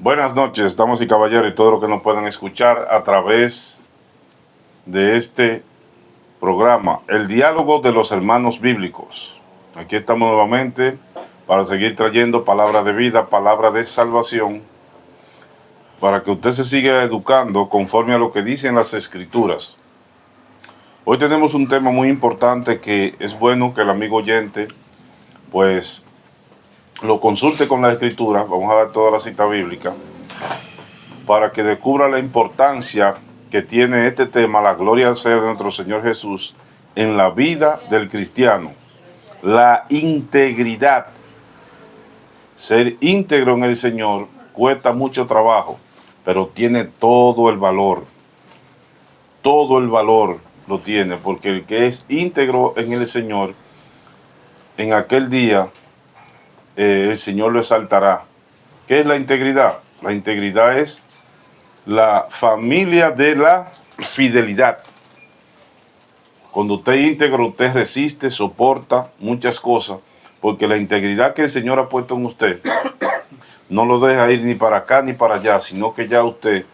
Buenas noches, damas y caballeros, y todos los que nos puedan escuchar a través de este programa, el diálogo de los hermanos bíblicos. Aquí estamos nuevamente para seguir trayendo palabra de vida, palabra de salvación, para que usted se siga educando conforme a lo que dicen las escrituras. Hoy tenemos un tema muy importante que es bueno que el amigo oyente pues lo consulte con la escritura. Vamos a dar toda la cita bíblica para que descubra la importancia que tiene este tema, la gloria sea de nuestro Señor Jesús, en la vida del cristiano. La integridad. Ser íntegro en el Señor cuesta mucho trabajo, pero tiene todo el valor. Todo el valor lo tiene, porque el que es íntegro en el Señor, en aquel día, el Señor lo exaltará. ¿Qué es la integridad? La integridad es la familia de la fidelidad. Cuando usted es íntegro, usted resiste, soporta muchas cosas, porque la integridad que el Señor ha puesto en usted no lo deja ir ni para acá ni para allá, sino que ya usted,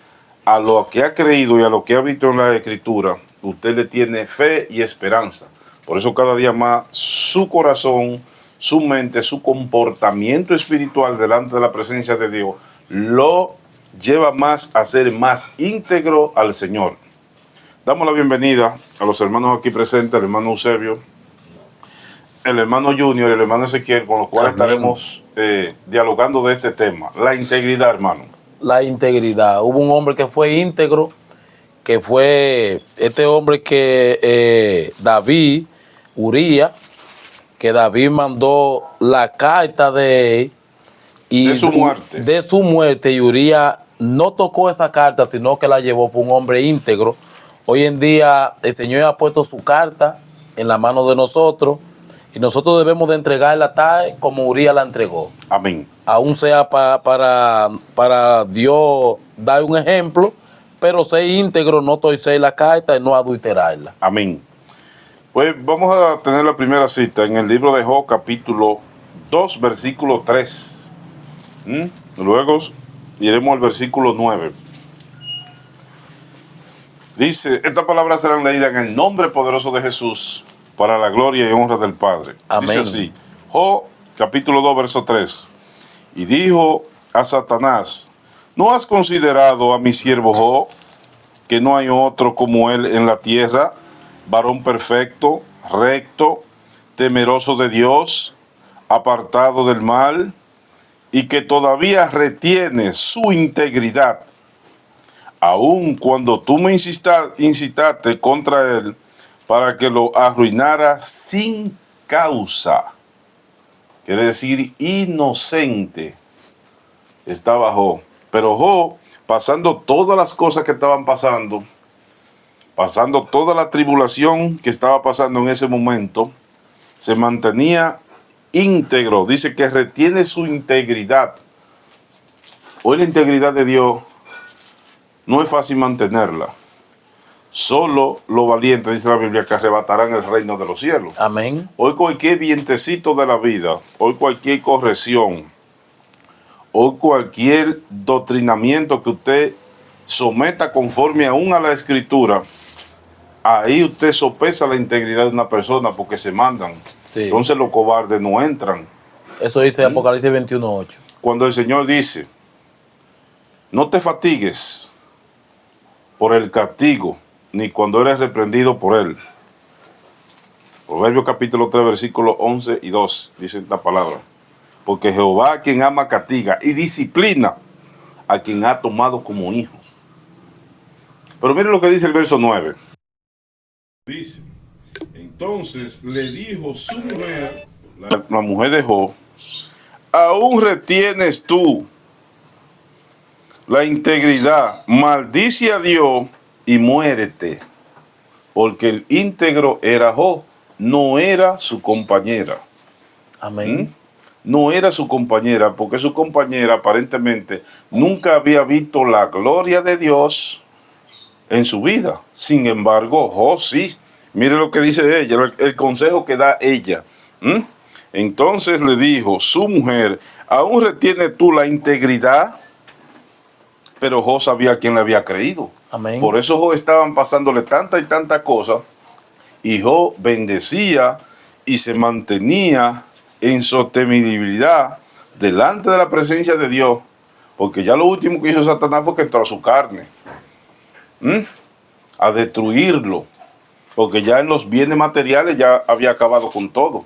a lo que ha creído y a lo que ha visto en la Escritura, usted le tiene fe y esperanza. Por eso cada día más su corazón, su mente, su comportamiento espiritual delante de la presencia de Dios lo lleva más a ser más íntegro al Señor. Damos la bienvenida a los hermanos aquí presentes, el hermano Eusebio, el hermano Junior y el hermano Ezequiel, con los cuales estaremos dialogando de este tema, la integridad, hermano. La integridad. Hubo un hombre que fue íntegro, que fue este hombre que David, Uría, que David mandó la carta de su muerte, y Uría no tocó esa carta, sino que la llevó por un hombre íntegro. Hoy en día el Señor ha puesto su carta en la mano de nosotros y nosotros debemos de entregarla tal como Uría la entregó. Amén. Aún sea para Dios dar un ejemplo, pero ser íntegro, no torcer la carta y no adulterarla. Amén. Pues vamos a tener la primera cita en el libro de Job, capítulo 2, versículo 3. Luego iremos al versículo 9. Dice, estas palabras serán leídas en el nombre poderoso de Jesús, para la gloria y honra del Padre. Amén. Dice así, Job, capítulo 2, verso 3. Y dijo a Satanás, ¿no has considerado a mi siervo Job, que no hay otro como él en la tierra, varón perfecto, recto, temeroso de Dios, apartado del mal, y que todavía retiene su integridad, aun cuando tú me incitaste contra él para que lo arruinara sin causa? Quiere decir inocente estaba Job. Pero Job, pasando todas las cosas que estaban pasando, pasando toda la tribulación que estaba pasando en ese momento, se mantenía íntegro. Dice que retiene su integridad. Hoy la integridad de Dios no es fácil mantenerla. Solo los valientes, dice la Biblia, que arrebatarán el reino de los cielos. Amén. Hoy cualquier vientecito de la vida, hoy cualquier corrección, hoy cualquier doctrinamiento que usted someta conforme aún a la Escritura, ahí usted sopesa la integridad de una persona, porque se mandan. Sí. Entonces los cobardes no entran. Eso dice Apocalipsis 21:8. Cuando el Señor dice, no te fatigues por el castigo, ni cuando eres reprendido por él. Proverbios capítulo 3, versículos 11 y 12, dice esta palabra. Porque Jehová a quien ama castiga y disciplina a quien ha tomado como hijos. Pero mire lo que dice el verso 9. Dice, entonces le dijo su mujer, la mujer de Job, aún retienes tú la integridad, maldice a Dios y muérete. Porque el íntegro era Job, no era su compañera. Amén. No era su compañera, porque su compañera aparentemente nunca había visto la gloria de Dios en su vida. Sin embargo, Job sí. Mire lo que dice ella, el consejo que da ella. Entonces le dijo su mujer, ¿aún retienes tú la integridad? pero Job sabía a quién le había creído. Amén. Por eso Job estaban pasándole tanta y tanta cosa, y Job bendecía y se mantenía en sostenibilidad delante de la presencia de Dios, porque ya lo último que hizo Satanás fue que entró a su carne, a destruirlo, porque ya en los bienes materiales ya había acabado con todo.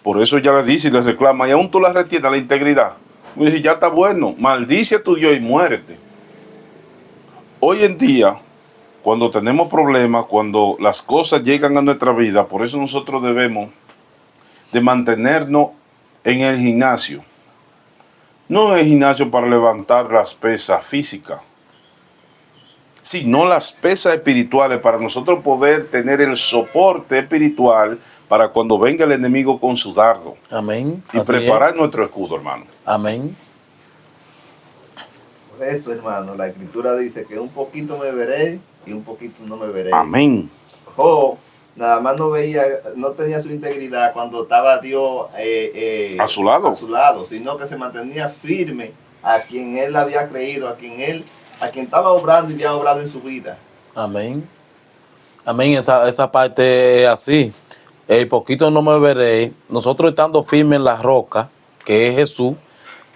Por eso ya le dice y le reclama, y aún tú la retienes la integridad. Y dice, ya está bueno, maldice a tu Dios y muérete. Hoy en día, cuando tenemos problemas, cuando las cosas llegan a nuestra vida, por eso nosotros debemos de mantenernos en el gimnasio. No en el gimnasio para levantar las pesas físicas, sino las pesas espirituales para nosotros poder tener el soporte espiritual para cuando venga el enemigo con su dardo. Amén. Y Así preparar es. nuestro escudo, hermano. Amén. Por eso, hermano, la escritura dice que un poquito me veré y un poquito no me veré. Amén. Job nada más no veía, no tenía su integridad cuando estaba Dios A su lado. Sino que se mantenía firme a quien él había creído, a quien estaba obrando y había obrado en su vida. Amén. Amén. Esa parte es así. Poquito no me veré. Nosotros estando firmes en la roca, que es Jesús,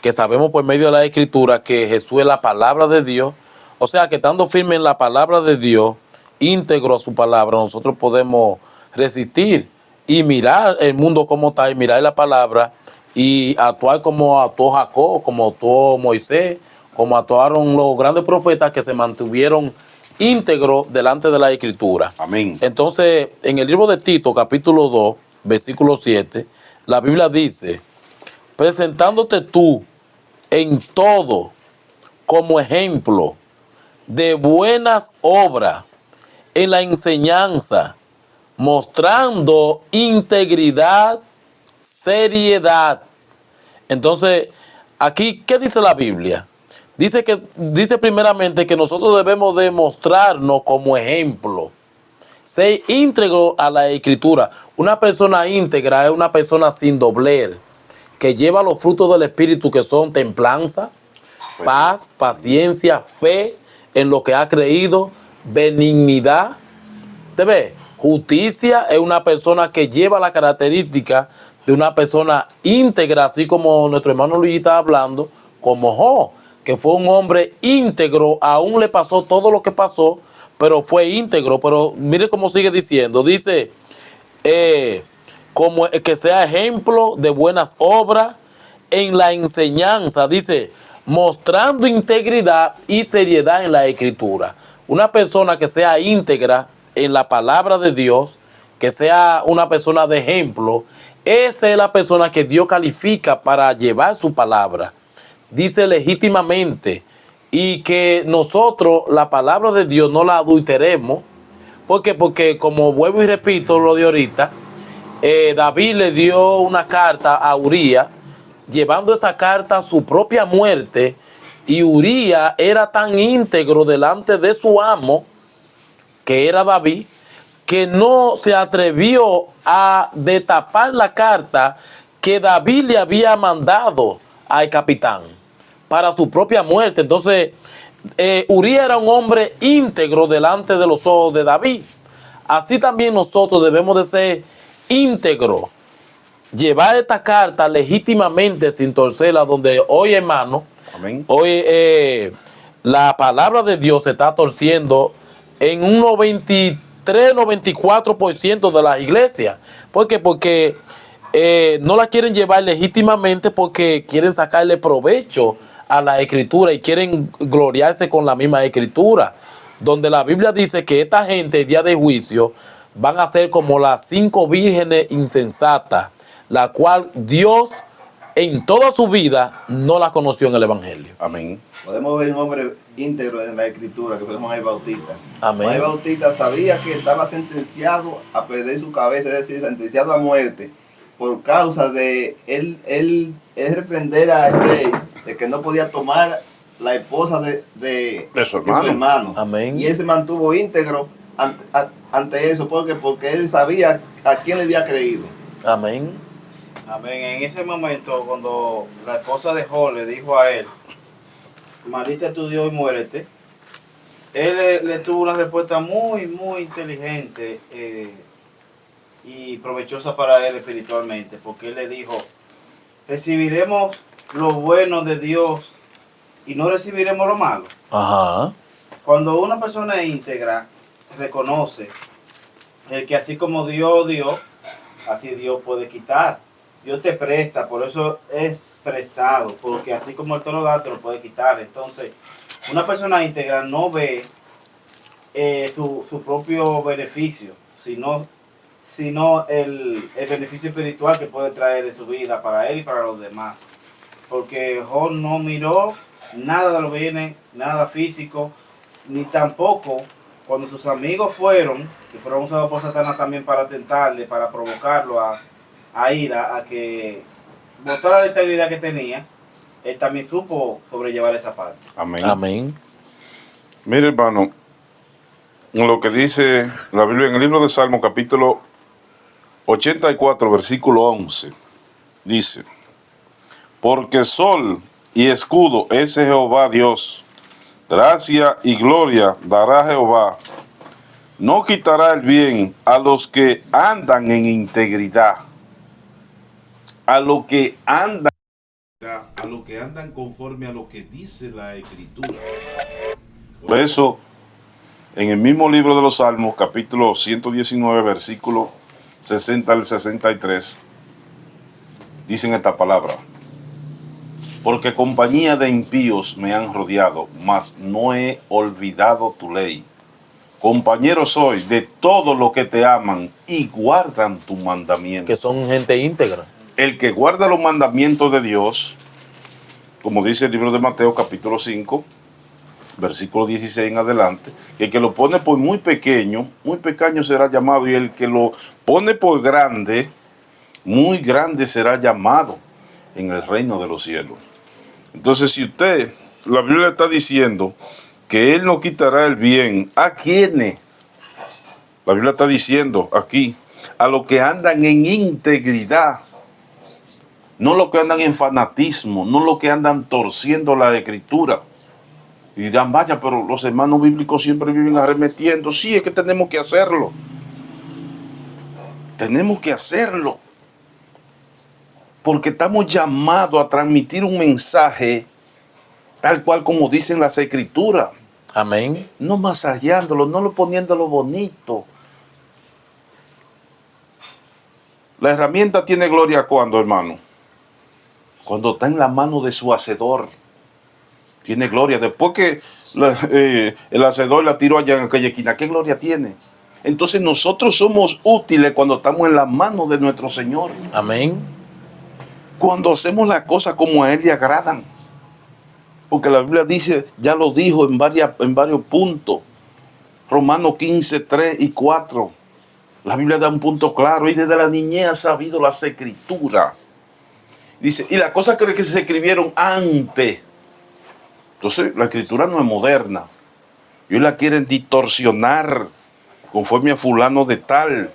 que sabemos por medio de la Escritura que Jesús es la palabra de Dios. O sea que estando firmes en la palabra de Dios, íntegro a su palabra, nosotros podemos resistir y mirar el mundo como está y mirar la palabra y actuar como actuó Jacob, como actuó Moisés, como actuaron los grandes profetas que se mantuvieron íntegros delante de la Escritura. Amén. Entonces, en el libro de Tito, capítulo 2, versículo 7, la Biblia dice, presentándote tú en todo como ejemplo de buenas obras en la enseñanza, mostrando integridad, seriedad. Entonces, aquí, ¿qué dice la Biblia? Dice primeramente que nosotros debemos demostrarnos como ejemplo, ser íntegro a la Escritura. Una persona íntegra es una persona sin dobler, que lleva los frutos del Espíritu, que son templanza, paz, paciencia, fe en lo que ha creído, benignidad. ¿Te ves? Justicia es una persona que lleva la característica de una persona íntegra, así como nuestro hermano Luis está hablando, como Job, que fue un hombre íntegro, aún le pasó todo lo que pasó, pero fue íntegro. Pero mire cómo sigue diciendo, dice, como que sea ejemplo de buenas obras en la enseñanza, dice, mostrando integridad y seriedad en la Escritura. Una persona que sea íntegra en la palabra de Dios, que sea una persona de ejemplo, esa es la persona que Dios califica para llevar su palabra. Dice legítimamente, y que nosotros la palabra de Dios no la adulteremos. ¿Por qué? Porque, como vuelvo y repito lo de ahorita, David le dio una carta a Urías, llevando esa carta a su propia muerte, y Urías era tan íntegro delante de su amo, que era David, que no se atrevió a destapar la carta que David le había mandado al capitán para su propia muerte. Entonces, Urías era un hombre íntegro delante de los ojos de David. Así también nosotros debemos de ser íntegros, llevar esta carta legítimamente sin torcerla, donde hoy, hermano, Amén. hoy la palabra de Dios se está torciendo en un 93-94% de las iglesias. ¿Por qué? Porque no la quieren llevar legítimamente, porque quieren sacarle provecho a la Escritura y quieren gloriarse con la misma Escritura, donde la Biblia dice que esta gente, el día de juicio, van a ser como las 5 vírgenes insensatas, la cual Dios en toda su vida no la conoció en el Evangelio. Amén. Podemos ver un hombre íntegro en la Escritura, que fue Juan el Bautista. Amén. Juan el Bautista sabía que estaba sentenciado a perder su cabeza, es decir, sentenciado a muerte, por causa de él reprender al rey de que no podía tomar la esposa de su hermano. Amén. Y él se mantuvo íntegro ante eso, porque él sabía a quién le había creído. Amén. Amén. En ese momento, cuando la esposa de Job le dijo a él, Marisa estudió y muérete, él le tuvo una respuesta muy, muy inteligente y provechosa para él espiritualmente, porque él le dijo, recibiremos lo bueno de Dios y no recibiremos lo malo. Ajá. Cuando una persona es íntegra, reconoce el que así como Dios dio, así Dios puede quitar. Dios te presta, por eso es prestado, porque así como Él te lo da, te lo puede quitar. Entonces, una persona íntegra no ve su propio beneficio, sino el beneficio espiritual que puede traer en su vida para él y para los demás. Porque Job no miró nada de los bienes, nada físico, ni tampoco cuando sus amigos que fueron usados por Satanás también para tentarle, para provocarlo a ira, a que botara la integridad que tenía, él también supo sobrellevar esa parte. Amén. Amén. Mire, hermano, lo que dice la Biblia en el libro de Salmo, capítulo 84, versículo 11, dice, porque sol y escudo es Jehová Dios, gracia y gloria dará Jehová, no quitará el bien a los que andan en integridad, a los que andan conforme a lo que dice la Escritura. Por eso, en el mismo libro de los Salmos, capítulo 119, versículo 60 al 63, dicen esta palabra, porque compañía de impíos me han rodeado, mas no he olvidado tu ley. Compañero soy de todos los que te aman y guardan tu mandamiento. Que son gente íntegra. El que guarda los mandamientos de Dios, como dice el libro de Mateo capítulo 5, versículo 16 en adelante, que el que lo pone por muy pequeño será llamado, y el que lo pone por grande, muy grande será llamado en el reino de los cielos. Entonces, si la Biblia está diciendo que Él no quitará el bien, ¿a quiénes? La Biblia está diciendo aquí, a los que andan en integridad, no los que andan en fanatismo, no los que andan torciendo la Escritura. Y dirán, vaya, pero los hermanos bíblicos siempre viven arremetiendo. Sí, es que tenemos que hacerlo. Tenemos que hacerlo. Porque estamos llamados a transmitir un mensaje tal cual como dicen las Escrituras. Amén. No masajeándolo, no lo poniéndolo bonito. La herramienta tiene gloria ¿cuándo, hermano? Cuando está en la mano de su hacedor. Tiene gloria. Después que el hacedor la tiró allá en aquella esquina, ¿qué gloria tiene? Entonces nosotros somos útiles cuando estamos en la mano de nuestro Señor. Amén. Cuando hacemos las cosas como a Él le agradan. Porque la Biblia dice, ya lo dijo en varios puntos. Romanos 15, 3 y 4. La Biblia da un punto claro. Y desde la niñez ha sabido las Escrituras. Dice, y las cosas que se escribieron antes. Entonces, la Escritura no es moderna. Ellos la quieren distorsionar conforme a fulano de tal.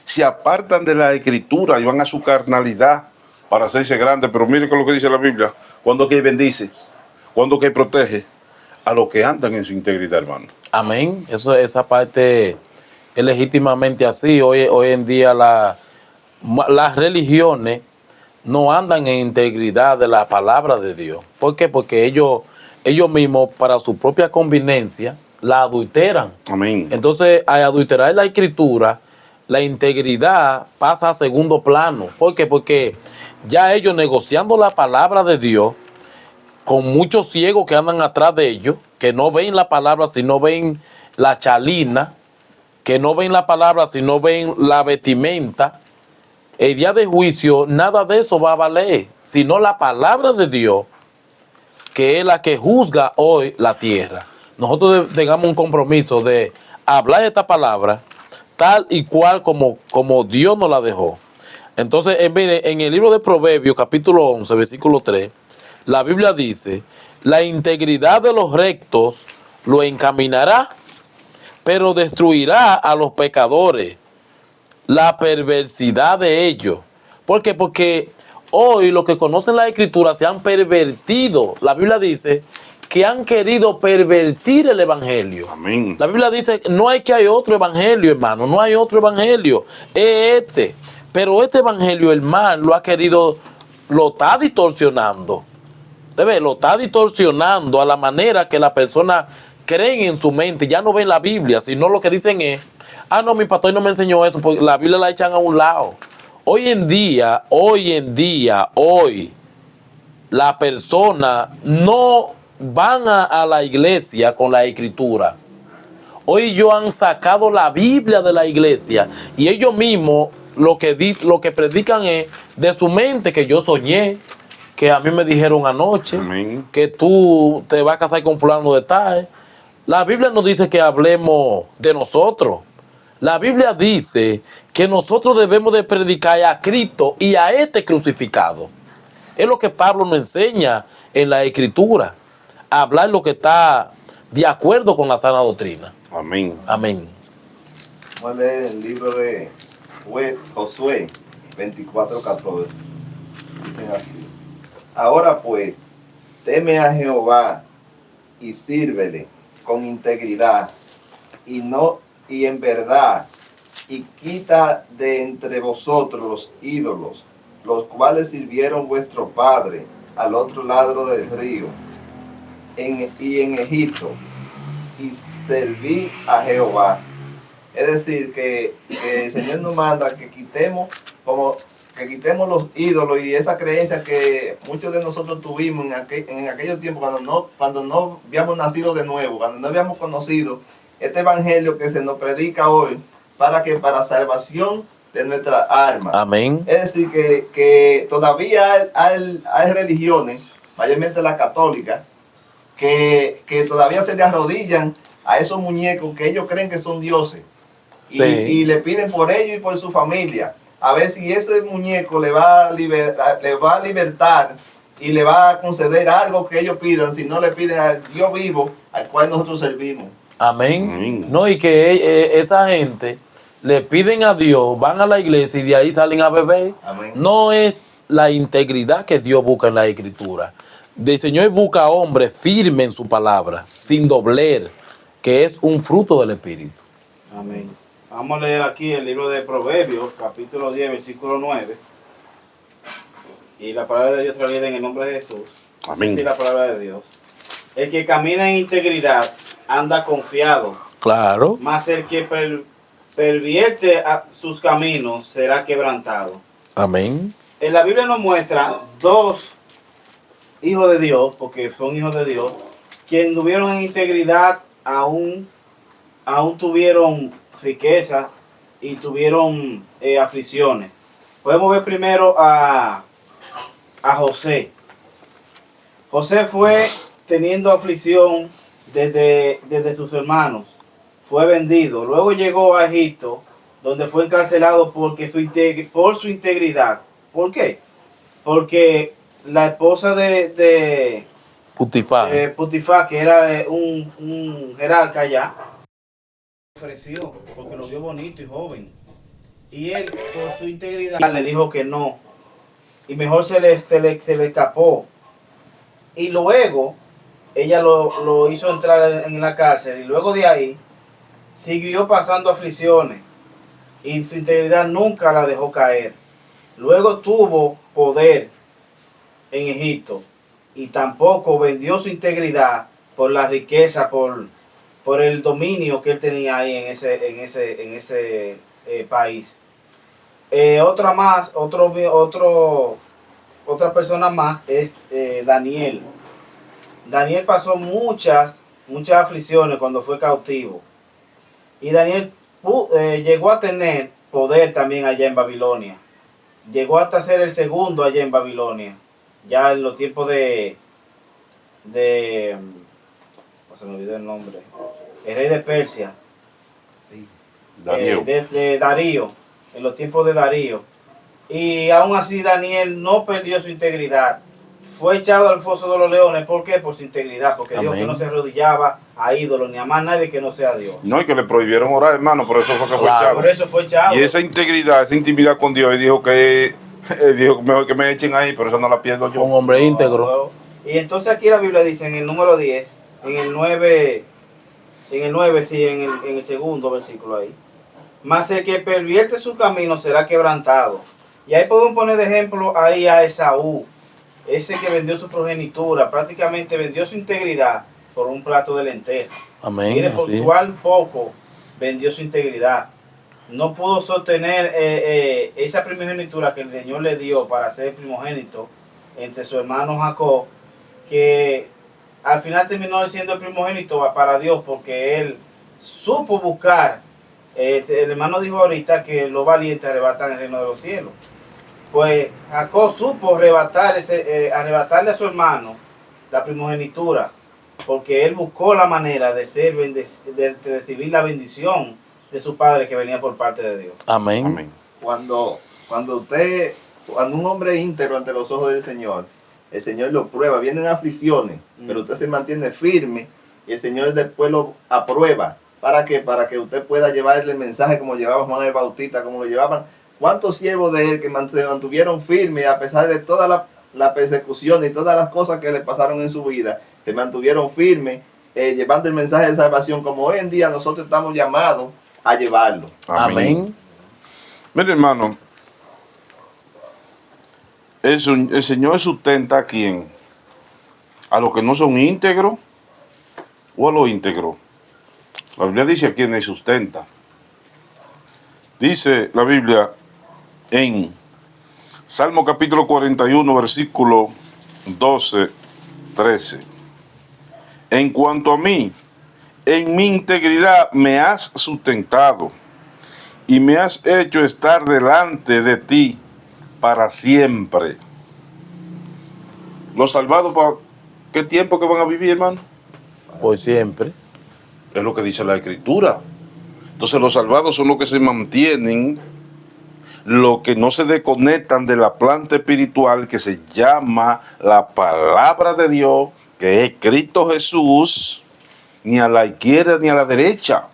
Se apartan de la Escritura y van a su carnalidad para hacerse grandes. Pero miren con lo que dice la Biblia. Cuando que bendice, cuando que protege a los que andan en su integridad, hermano. Amén. Esa parte es legítimamente así. Hoy en día las religiones no andan en integridad de la palabra de Dios. ¿Por qué? Porque ellos mismos, para su propia conveniencia, la adulteran. Amén. Entonces, al adulterar la Escritura, la integridad pasa a segundo plano. ¿Por qué? Porque ya ellos negociando la palabra de Dios, con muchos ciegos que andan atrás de ellos, que no ven la palabra, sino ven la chalina, que no ven la palabra, sino ven la vestimenta. El día de juicio, nada de eso va a valer, sino la palabra de Dios, que es la que juzga hoy la tierra. Nosotros tengamos un compromiso de hablar de esta palabra tal y cual como Dios nos la dejó. Entonces, mire, en el libro de Proverbios, capítulo 11, versículo 3, la Biblia dice, la integridad de los rectos lo encaminará, pero destruirá a los pecadores la perversidad de ellos. ¿Por qué? Porque hoy los que conocen la Escritura se han pervertido. La Biblia dice que han querido pervertir el evangelio. Amén. La Biblia dice, no hay que hay otro evangelio, hermano, no hay otro evangelio, es este. Pero este evangelio, el mal lo ha querido, lo está distorsionando. Usted ve, lo está distorsionando a la manera que las personas creen en su mente, ya no ven la Biblia, sino lo que dicen es, ah, no, mi pastor no me enseñó eso, porque la Biblia la echan a un lado. Hoy, la persona no van a la iglesia con la escritura. Hoy ellos han sacado la Biblia de la iglesia y ellos mismos lo que predican es de su mente, que yo soñé, que a mí me dijeron anoche, Amén. que tú te vas a casar con fulano de tal. La Biblia no dice que hablemos de nosotros. La Biblia dice que nosotros debemos de predicar a Cristo y a este crucificado. Es lo que Pablo nos enseña en la Escritura. Hablar lo que está de acuerdo con la sana doctrina. Amén. Amén. Vamos a leer el libro de Josué 24:14. Dicen así: ahora pues, teme a Jehová y sírvele con integridad y en verdad, y quita de entre vosotros los ídolos, los cuales sirvieron vuestro padre al otro lado del río y en Egipto, y serví a Jehová. Es decir, que el Señor nos manda que quitemos los ídolos y esa creencia que muchos de nosotros tuvimos en aquellos tiempos cuando no habíamos nacido de nuevo, cuando no habíamos conocido este evangelio que se nos predica hoy, para salvación de nuestra alma. Amén. Es decir, que todavía hay religiones, mayormente las católicas, que todavía se le arrodillan a esos muñecos que ellos creen que son dioses. Sí. Y le piden por ellos y por su familia, a ver si ese muñeco le va a libertar y le va a conceder algo que ellos pidan, si no le piden al Dios vivo al cual nosotros servimos. Amén. Amén. No, y que esa gente le piden a Dios, van a la iglesia y de ahí salen a beber. Amén. No es la integridad que Dios busca en la Escritura. El Señor busca hombres firmes en su palabra, sin dobler, que es un fruto del Espíritu. Amén. Vamos a leer aquí el libro de Proverbios, capítulo 10, versículo 9. Y la palabra de Dios se lee en el nombre de Jesús. Amén. Así la palabra de Dios. El que camina en integridad anda confiado, Claro. mas el que pervierte a sus caminos será quebrantado. Amén. En la Biblia nos muestra dos hijos de Dios, porque son hijos de Dios, quienes tuvieron en integridad, aún tuvieron riqueza y tuvieron aflicciones. Podemos ver primero a José. José fue teniendo aflicción desde sus hermanos. Fue vendido. Luego llegó a Egipto, donde fue encarcelado por su integridad. ¿Por qué? Porque la esposa de Putifar. que era un jerarca allá, ofreció porque lo vio bonito y joven. Y él, por su integridad, le dijo que no. Y mejor se le escapó. Y luego ella lo hizo entrar en la cárcel. Y luego de ahí siguió pasando aflicciones. Y su integridad nunca la dejó caer. Luego tuvo poder en Egipto. Y tampoco vendió su integridad por la riqueza, por el dominio que él tenía ahí en ese país. Otra persona más es Daniel. Daniel pasó muchas aflicciones cuando fue cautivo. Y Daniel llegó a tener poder también allá en Babilonia. Llegó hasta ser el segundo allá en Babilonia. Ya en los tiempos de se me olvidó el nombre. El rey de Persia. Darío. De Darío. En los tiempos de Darío. Y aún así Daniel no perdió su integridad. Fue echado al foso de los leones. ¿Por qué? Por su integridad. Porque Dios que no se arrodillaba a ídolos ni a más nadie que no sea Dios. No, y que le prohibieron orar, hermano, por eso fue que fue Claro. echado. Por eso fue echado. Y esa integridad, esa intimidad con Dios, y dijo que mejor que me echen ahí, pero esa no la pierdo yo. Un hombre íntegro. Y entonces aquí la Biblia dice en el número 10, en el 9, sí, en el segundo versículo ahí. Mas el que pervierte su camino será quebrantado. Y ahí podemos poner de ejemplo ahí a Esaú, ese que vendió su progenitura, prácticamente vendió su integridad por un plato de lentejas. Amén. Mire, por Así. cuál poco vendió su integridad. No pudo sostener esa primogenitura que el Señor le dio para ser primogénito entre su hermano Jacob, que al final terminó siendo el primogénito para Dios porque él supo buscar. El hermano dijo ahorita que los valientes arrebatan el reino de los cielos. Pues Jacob supo arrebatarle a su hermano la primogenitura, porque él buscó la manera de recibir la bendición de su padre que venía por parte de Dios. Amén. Amén. Cuando un hombre es íntegro ante los ojos del Señor, el Señor lo prueba, vienen aflicciones, pero usted se mantiene firme y el Señor después lo aprueba. ¿Para qué? Para que usted pueda llevarle el mensaje como llevaba Juan el Bautista, como lo llevaban. ¿Cuántos siervos de él que se mantuvieron firmes a pesar de toda la persecución y todas las cosas que le pasaron en su vida? Se mantuvieron firmes, llevando el mensaje de salvación, como hoy en día nosotros estamos llamados a llevarlo. Amén. Mire, hermano, el Señor sustenta a quién, a los que no son íntegros o a los íntegros. La Biblia dice a quiénes sustenta. Dice la Biblia en Salmo capítulo 41, versículo 12, 13. En cuanto a mí, en mi integridad me has sustentado y me has hecho estar delante de ti para siempre. Los salvados, ¿para qué tiempo que van a vivir, hermano? Por siempre. Es lo que dice la Escritura. Entonces los salvados son los que se mantienen, los que no se desconectan de la planta espiritual que se llama la palabra de Dios, que es Cristo Jesús, ni a la izquierda ni a la derecha.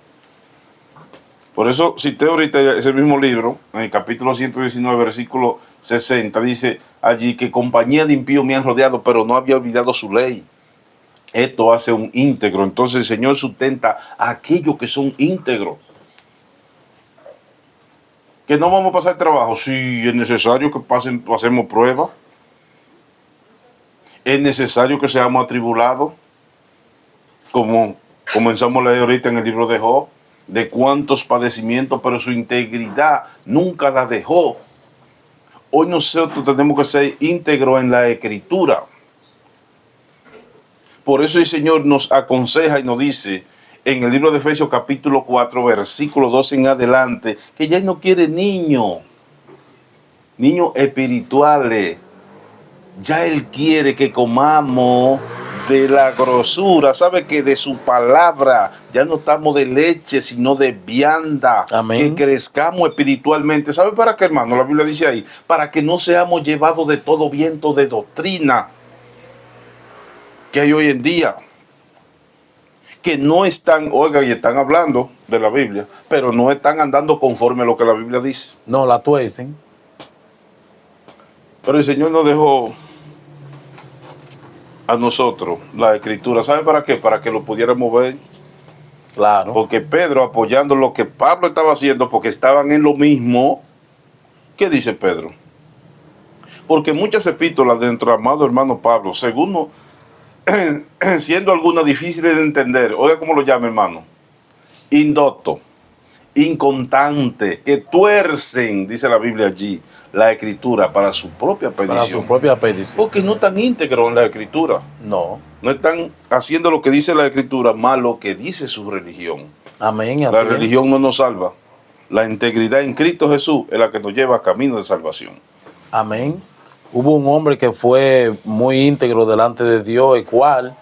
Por eso cité ahorita ese mismo libro, en el capítulo 119, versículo 60, dice allí que compañía de impíos me han rodeado, pero no había olvidado su ley. Esto hace un íntegro. Entonces el Señor sustenta a aquellos que son íntegros. Que no vamos a pasar trabajo. Sí, es necesario que pasemos pruebas. Es necesario que seamos atribulados. Como comenzamos a leer ahorita en el libro de Job, de cuántos padecimientos, pero su integridad nunca la dejó. Hoy nosotros tenemos que ser íntegros en la Escritura. Por eso el Señor nos aconseja y nos dice en el libro de Efesios capítulo 4, versículo 12 en adelante, que ya no quiere niños espirituales. Ya Él quiere que comamos de la grosura, sabe que de su palabra ya no estamos de leche, sino de vianda. Amén. Que crezcamos espiritualmente. ¿Sabe para qué, hermano? La Biblia dice ahí, para que no seamos llevados de todo viento de doctrina que hay hoy en día, que no están, oiga, y están hablando de la Biblia, pero no están andando conforme a lo que la Biblia dice. No la tuecen. Pero el Señor nos dejó a nosotros la Escritura. ¿Sabe para qué? Para que lo pudiéramos ver. Claro. Porque Pedro, apoyando lo que Pablo estaba haciendo, porque estaban en lo mismo, ¿qué dice Pedro? Porque muchas epístolas de nuestro amado hermano Pablo, según siendo algunas difíciles de entender, oiga cómo lo llama, hermano, indocto, inconstante, que tuercen, dice la Biblia allí, la Escritura para su propia perdición. Para su propia perdición. Porque no están íntegros en la Escritura. No. No están haciendo lo que dice la Escritura, más lo que dice su religión. Amén. Así La es. religión no nos salva. La integridad en Cristo Jesús es la que nos lleva a camino de salvación. Amén. Hubo un hombre que fue muy íntegro delante de Dios, el cual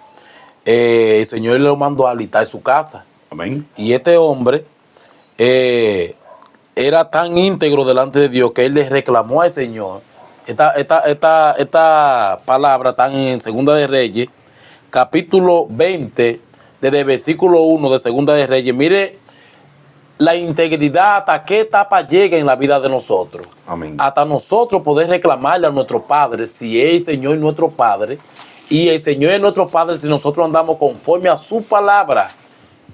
el Señor le mandó a alistar su casa. Amén. Y este hombre era tan íntegro delante de Dios que él le reclamó al Señor. Esta palabra está en Segunda de Reyes, capítulo 20, desde el versículo 1 de Segunda de Reyes. Mire la integridad hasta qué etapa llega en la vida de nosotros. Amén. Hasta nosotros poder reclamarle a nuestro Padre, si es el Señor nuestro Padre, y el Señor es nuestro Padre si nosotros andamos conforme a su palabra.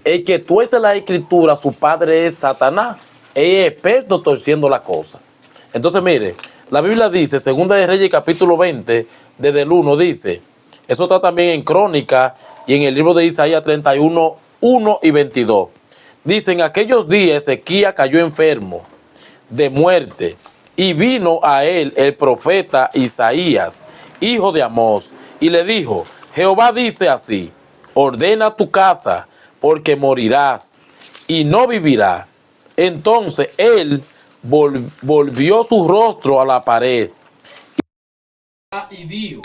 El que tuerce la escritura, su padre es Satanás. Él es experto torciendo la cosa. Entonces, mire, la Biblia dice, Segunda de Reyes, capítulo 20, desde el 1, dice, eso está también en Crónica y en el libro de Isaías 31, 1 y 22. Dice, en aquellos días Ezequías cayó enfermo de muerte y vino a él el profeta Isaías, hijo de Amós, y le dijo, Jehová dice así, ordena tu casa, porque morirás y no vivirás. Entonces él volvió su rostro a la pared y dijo,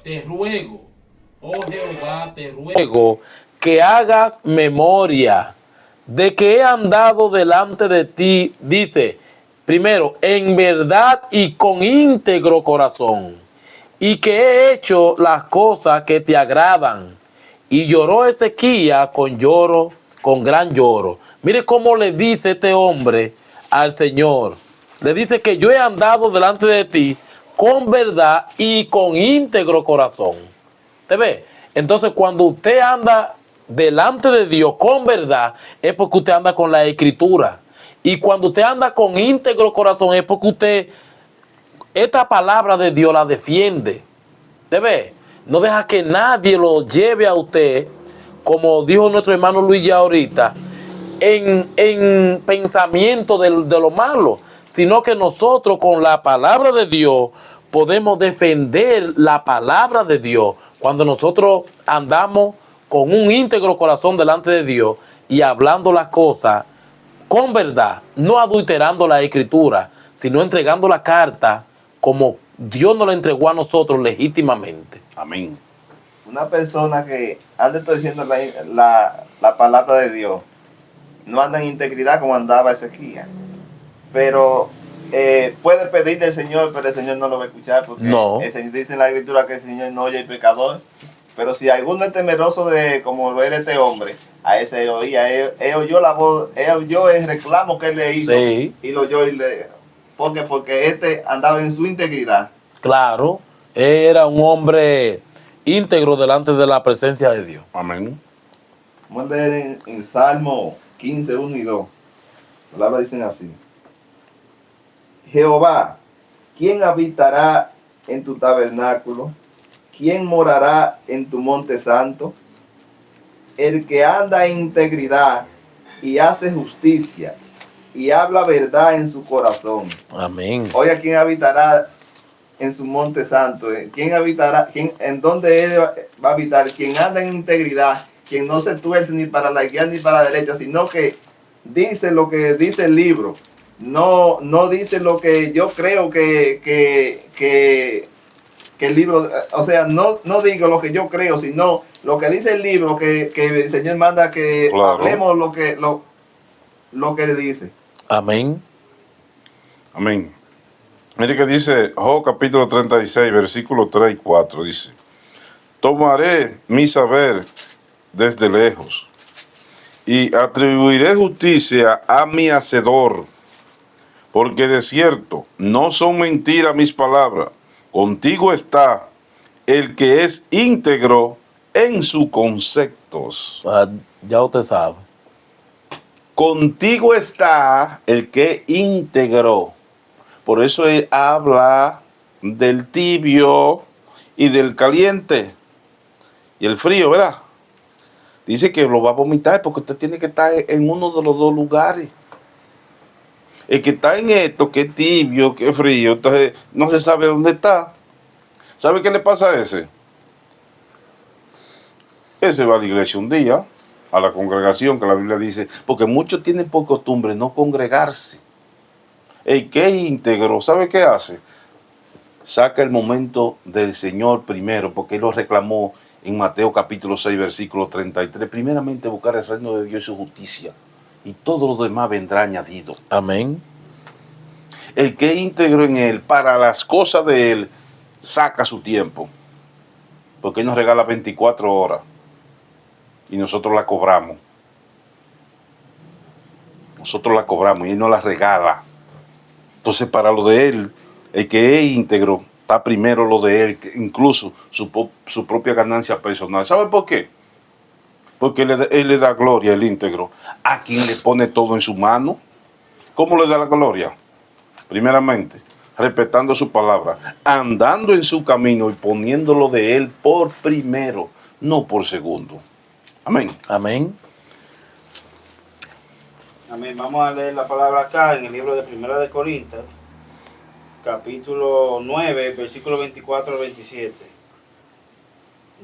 te ruego, oh Jehová, te ruego que hagas memoria de que he andado delante de ti, dice, primero, en verdad y con íntegro corazón, y que he hecho las cosas que te agradan. Y lloró Ezequías con lloro, con gran lloro. Mire cómo le dice este hombre al Señor. Le dice que yo he andado delante de ti con verdad y con íntegro corazón. ¿Te ve? Entonces, cuando usted anda delante de Dios con verdad, es porque usted anda con la escritura. Y cuando usted anda con íntegro corazón, es porque usted, esta palabra de Dios la defiende. ¿Te ve? No deja que nadie lo lleve a usted, como dijo nuestro hermano Luis ya ahorita, en pensamiento de lo malo, sino que nosotros con la palabra de Dios podemos defender la palabra de Dios cuando nosotros andamos con un íntegro corazón delante de Dios y hablando las cosas con verdad, no adulterando la escritura, sino entregando la carta como Dios nos la entregó a nosotros legítimamente. Amén. Una persona que anda torciendo la palabra de Dios no anda en integridad como andaba Ezequías. Pero puede pedirle al Señor, pero el Señor no lo va a escuchar porque No. dice en la escritura que el Señor no oye al pecador. Pero si alguno es temeroso de como lo era este hombre, a ese oía, él oyó la voz, él oyó el reclamo que él le hizo, Sí. y lo oyó porque este andaba en su integridad. Claro, era un hombre íntegro delante de la presencia de Dios. Amén. Vamos a leer en Salmo 15, 1 y 2. Las palabras dicen así. Jehová, ¿quién habitará en tu tabernáculo? ¿Quién morará en tu monte santo? El que anda en integridad y hace justicia y habla verdad en su corazón. Amén. Oiga, ¿quién habitará en su monte santo? ¿Quién habitará? ¿En dónde él va a habitar? Quien anda en integridad, quien no se tuerce ni para la izquierda ni para la derecha, sino que dice lo que dice el libro. No dice lo que yo creo que el libro, o sea, no digo lo que yo creo, sino lo que dice el libro, que el Señor manda que Claro. hablemos lo que él dice. Amén. Amén. Mire que dice Job capítulo 36, versículos 3 y 4. Dice, tomaré mi saber desde lejos y atribuiré justicia a mi hacedor, porque de cierto no son mentiras mis palabras. Contigo está el que es íntegro en sus conceptos. Ah, ya usted sabe. Contigo está el que íntegro. Por eso él habla del tibio y del caliente y el frío, ¿verdad? Dice que lo va a vomitar porque usted tiene que estar en uno de los dos lugares. El que está en esto, que es tibio, que es frío, entonces no se sabe dónde está. ¿Sabe qué le pasa a ese? Ese va a la iglesia un día, a la congregación, que la Biblia dice, porque muchos tienen por costumbre no congregarse. El que es íntegro, ¿sabe qué hace? Saca el momento del Señor primero, porque Él lo reclamó en Mateo capítulo 6, versículo 33. Primeramente buscar el reino de Dios y su justicia, y todo lo demás vendrá añadido. Amén. El que es íntegro en Él, para las cosas de Él, saca su tiempo, porque Él nos regala 24 horas, y nosotros la cobramos. Nosotros la cobramos, y Él nos la regala. Entonces, para lo de Él, el que es íntegro, está primero lo de él, que incluso su propia ganancia personal. ¿Sabe por qué? Porque él le da gloria, el íntegro, a quien le pone todo en su mano. ¿Cómo le da la gloria? Primeramente, respetando su palabra, andando en su camino y poniéndolo de él por primero, no por segundo. Amén. Amén. Amén. Vamos a leer la palabra acá en el libro de Primera de Corintios, capítulo 9, versículo 24 al 27.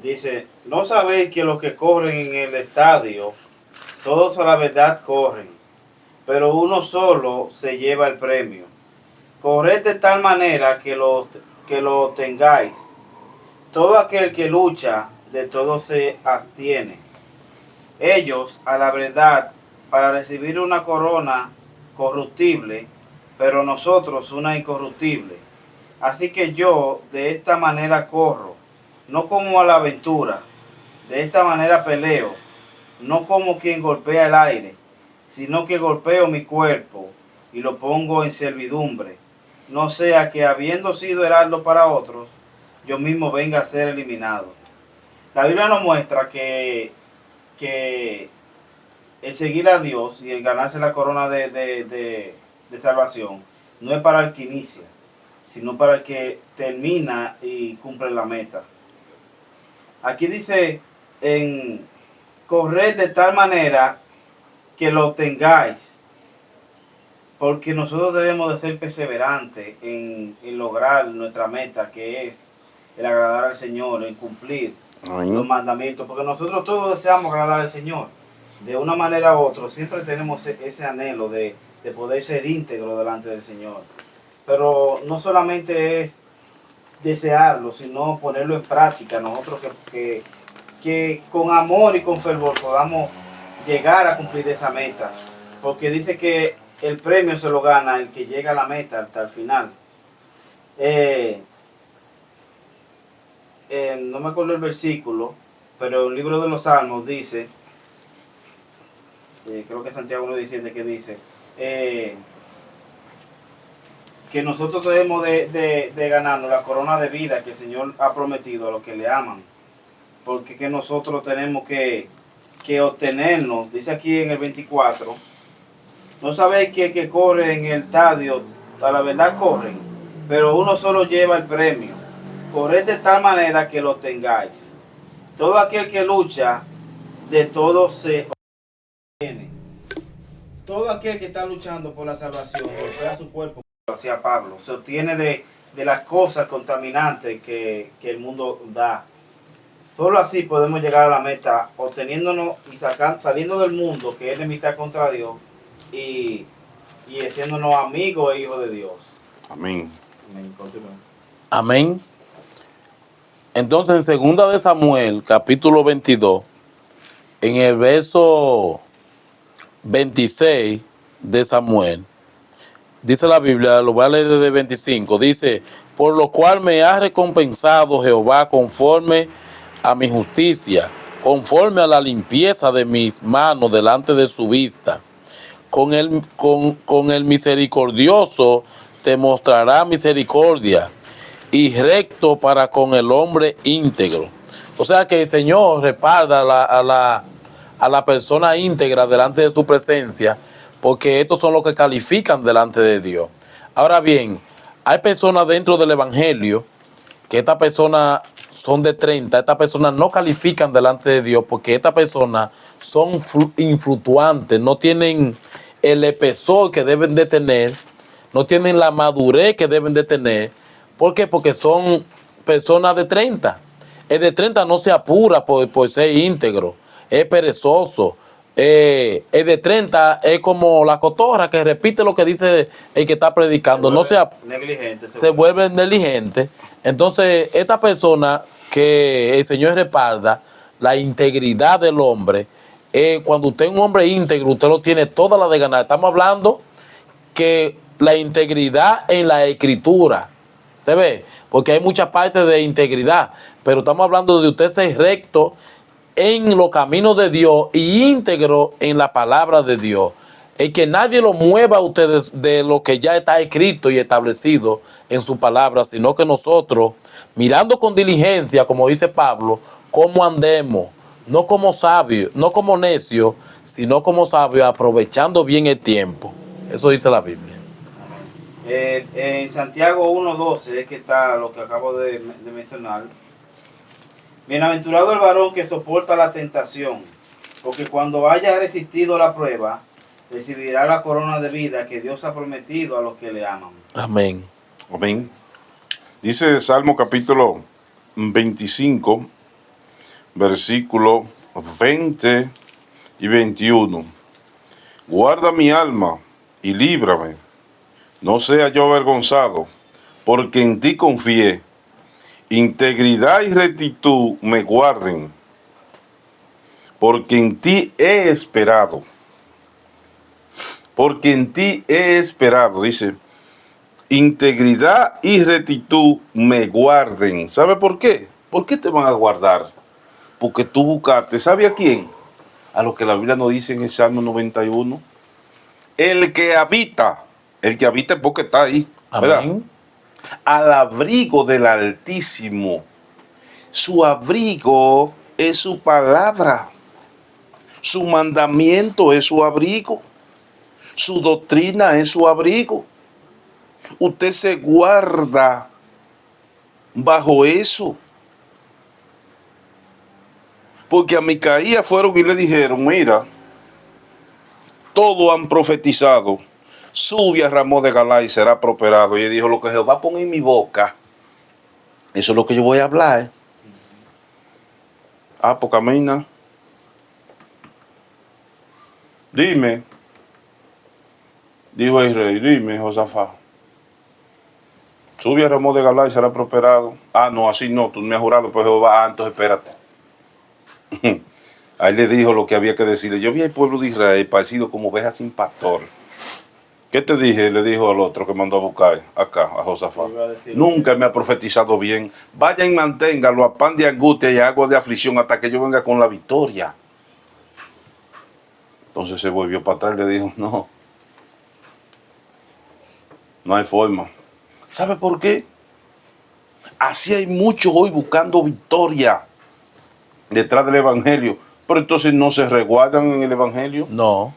Dice, ¿no sabéis que los que corren en el estadio, todos a la verdad corren, pero uno solo se lleva el premio? Corred de tal manera que lo tengáis. Todo aquel que lucha, de todo se abstiene. Ellos, a la verdad, para recibir una corona corruptible, pero nosotros una incorruptible. Así que yo de esta manera corro, no como a la aventura, de esta manera peleo, no como quien golpea el aire, sino que golpeo mi cuerpo y lo pongo en servidumbre, no sea que habiendo sido heraldo para otros, yo mismo venga a ser eliminado. La Biblia nos muestra que el seguir a Dios y el ganarse la corona de salvación no es para el que inicia, sino para el que termina y cumple la meta. Aquí dice en corred de tal manera que lo tengáis, porque nosotros debemos de ser perseverantes en lograr nuestra meta, que es el agradar al Señor, el cumplir los mandamientos, porque nosotros todos deseamos agradar al Señor. De una manera u otra, siempre tenemos ese anhelo de poder ser íntegro delante del Señor. Pero no solamente es desearlo, sino ponerlo en práctica. Nosotros que con amor y con fervor podamos llegar a cumplir esa meta. Porque dice que el premio se lo gana el que llega a la meta hasta el final. No me acuerdo el versículo, pero el libro de los Salmos dice, creo que Santiago 1:17 que dice, que nosotros debemos de ganarnos la corona de vida que el Señor ha prometido a los que le aman, porque que nosotros tenemos que obtenernos. Dice aquí en el 24, no sabéis que el que corre en el estadio, a la verdad corren, pero uno solo lleva el premio. Corred de tal manera que lo tengáis. Todo aquel que lucha, de todo se obtiene. Todo aquel que está luchando por la salvación, golpea su cuerpo, como hacía Pablo, se obtiene de las cosas contaminantes que el mundo da. Solo así podemos llegar a la meta, obteniéndonos y saliendo del mundo que es enemistad contra Dios y haciéndonos amigos e hijos de Dios. Amén. Amén. Continuamos. Amén. Entonces, en 2 de Samuel, capítulo 22, en el verso 26 de Samuel, dice la Biblia, lo voy a leer desde 25, dice, por lo cual me ha recompensado Jehová conforme a mi justicia, conforme a la limpieza de mis manos delante de su vista. Con el misericordioso te mostrará misericordia, y recto para con el hombre íntegro. O sea que el Señor respalda a la persona íntegra delante de su presencia, porque estos son los que califican delante de Dios. Ahora bien, hay personas dentro del Evangelio que estas personas son de 30, estas personas no califican delante de Dios porque estas personas son infructuantes, no tienen el espesor que deben de tener, no tienen la madurez que deben de tener. ¿Por qué? Porque son personas de 30. El de 30 no se apura por ser íntegro, es perezoso. El de 30 es como la cotorra que repite lo que dice el que está predicando. Se vuelve negligente. Entonces, esta persona que el Señor respalda, la integridad del hombre, cuando usted es un hombre íntegro, usted lo tiene toda la de ganar. Estamos hablando que la integridad en la escritura, ¿usted ve? Porque hay muchas partes de integridad, pero estamos hablando de usted ser recto en los caminos de Dios y íntegro en la palabra de Dios. el que nadie lo mueva a ustedes de lo que ya está escrito y establecido en su palabra, sino que nosotros, mirando con diligencia, como dice Pablo, cómo andemos, no como sabios, no como necios, sino como sabios, aprovechando bien el tiempo. Eso dice la Biblia. En Santiago 1:12 es que está lo que acabo de mencionar. Bienaventurado el varón que soporta la tentación, porque cuando haya resistido la prueba, recibirá la corona de vida que Dios ha prometido a los que le aman. Amén. Amén. Dice Salmo capítulo 25, versículo 20 y 21. Guarda mi alma y líbrame, no sea yo avergonzado, porque en ti confié. Integridad y rectitud me guarden, porque en ti he esperado. Porque en ti he esperado, dice. Integridad y rectitud me guarden. ¿Sabe por qué? ¿Por qué te van a guardar? Porque tú buscaste, ¿sabe a quién? A lo que la Biblia nos dice en el Salmo 91. El que habita es porque está ahí, ¿verdad? Amén. Al abrigo del Altísimo. Su abrigo es su palabra. Su mandamiento es su abrigo. Su doctrina es su abrigo. Usted se guarda bajo eso. Porque a Micaías fueron y le dijeron, mira, todos han profetizado, sube a Ramón de Galá y será prosperado. Y él dijo, lo que Jehová pone en mi boca, eso es lo que yo voy a hablar. Ah, pues camina. Dime, dijo el rey, dime, Josafat. Sube a Ramón de Galá y será prosperado. Ah, no, así no, tú me has jurado por Jehová. Ah, entonces espérate. Ahí le dijo lo que había que decirle. Yo vi al pueblo de Israel parecido como ovejas sin pastor. ¿Qué te dije? Le dijo al otro que mandó a buscar acá, a Josafat. Nunca me ha profetizado bien. Vaya y manténgalo a pan de angustia y a agua de aflicción hasta que yo venga con la victoria. Entonces se volvió para atrás y le dijo, no hay forma. ¿Sabe por qué? Así hay muchos hoy buscando victoria detrás del Evangelio, pero entonces no se resguardan en el Evangelio. No.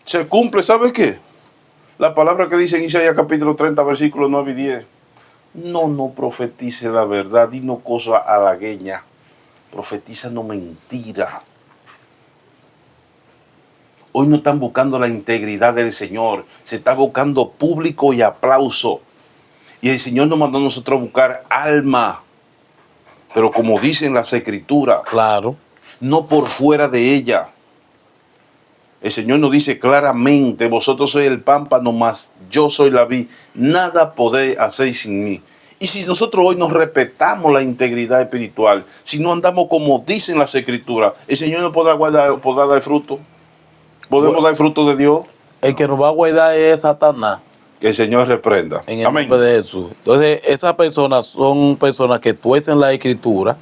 Se cumple, ¿sabe qué? La palabra que dice en Isaías capítulo 30, versículos 9 y 10. No profetice la verdad, dino cosa halagueña. Profetiza no mentira. Hoy no están buscando la integridad del Señor, se está buscando público y aplauso. Y el Señor nos mandó a nosotros a buscar alma. Pero como dicen las Escrituras, Claro. no por fuera de ella. El Señor nos dice claramente, vosotros sois el pámpano, mas yo soy la vid. Nada podéis hacer sin mí. Y si nosotros hoy nos respetamos la integridad espiritual, si no andamos como dicen las Escrituras, el Señor nos podrá dar fruto. ¿Podemos dar fruto de Dios? El que nos va a guardar es Satanás. Que el Señor reprenda. En el Amén. nombre de Jesús. Entonces, esas personas son personas que tuercen la Escritura,